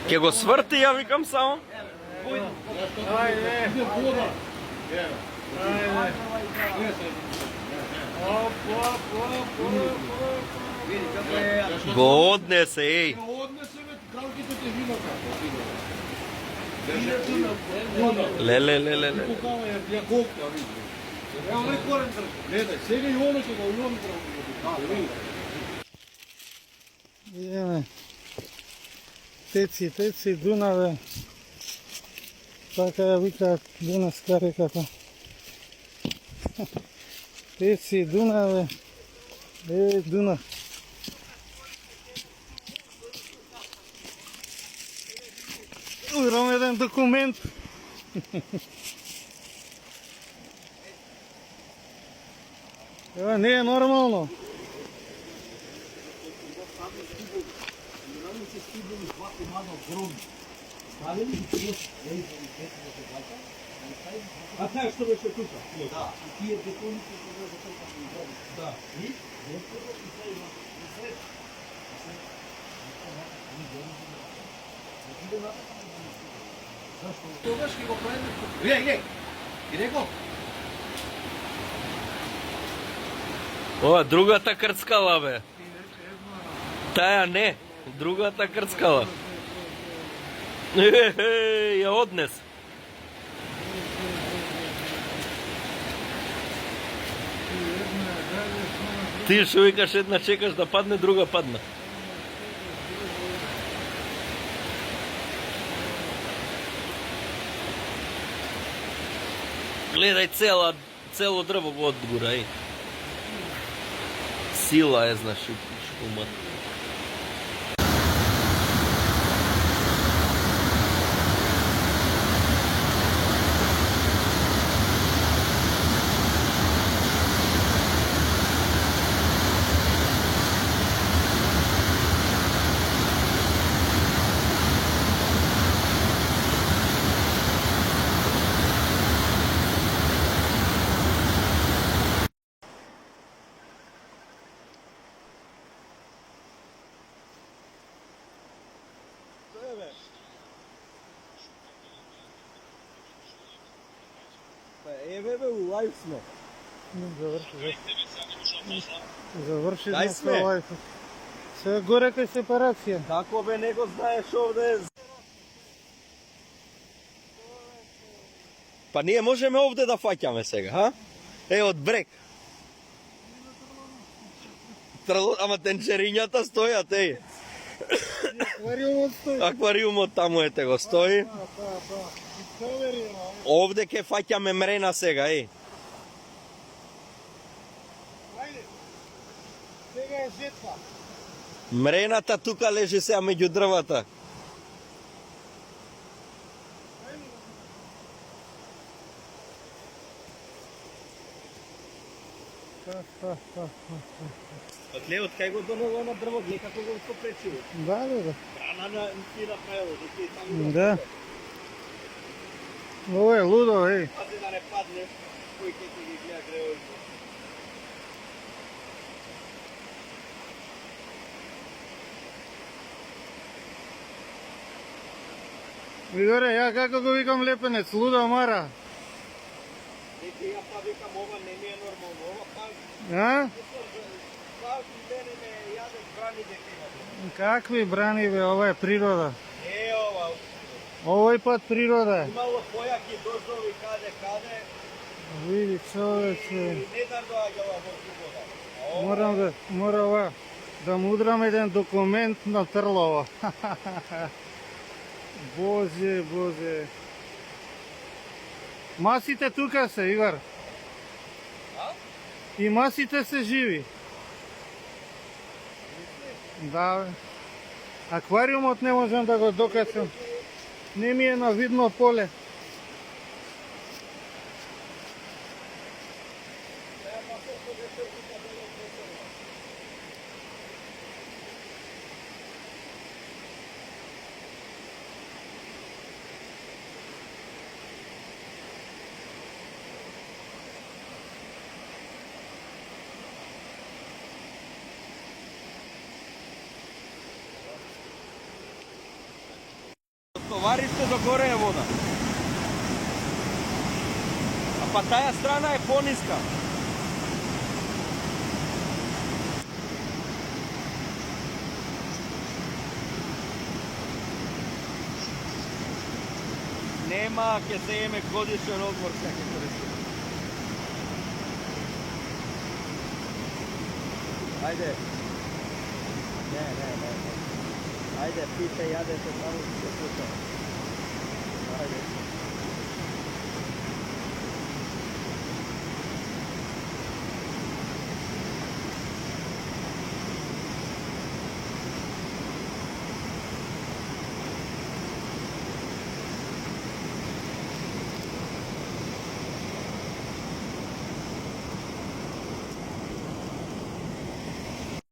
Ке го сврти, ја викам само. Го однесе, еј. Леле. Идеме. Теци, Дунаве. Така ја викаат Дунавска реката. Теци, Дунаве. Дунав. Удрам еден документ. Ева, не е нормално. А знаеш што беше тука? Да. И тие бетони што се везат тука. Да. И? Тогаш ќе го правиме. Глеј. И рекол. Ова, другата крцкала, бе. Таја не, другата крцкала. Ја однес. Ти што викаш, една чекаш да падне, друга падна. Гледај цело дрво го одгура, еј. Сила е, знаеш, шумат. Еве у лайв сме. Заврши Кај сме? лайф. Сега горе кај сепарација. Како бе не го знаеш овде? Па ние можеме овде да фаќаме сега, ха? Од брег. Ама тенчерињата стојат, еј. Аквариумот стои. Аквариумот таму ете го стои. Овде ке фаќаме мрена сега, еј. Ајде. Сега е жетва. Мрената тука лежи сега меѓу дрвата. Од кај го донело на дрво, гледа како го попречило. Да. Рана на инфира прајало, да ти таму. Да. Ово е лудо, еј. Пази да не паднеш, кој ќе ти ги гледа греојко. Игоре, ја како го викам лепенец, луда мара. Неки ја па викам, ова не ми е нормално, ова па... А? Сваки дене ме јадеш брани дека има. Какви брани, бе, ова е природа. Не ова. Овој пат природа е. Имало појаки дождови каде. Види, човече. Не дар доаѓала во субота. Мора да му удрам еден документ на Трлова. Боже. Масите тука се, Игор. А? И масите се живи. Да, бе. Аквариумот не можам да го докачам. Не ми е на видно поле. товариште до горе е вода. А па тая страна е пониска. Нема, ќе се еме годишен одмор сега ќе користиме. Ајде. Не. Ајде, пите, јадете, само ќе се слушаме. Ајде.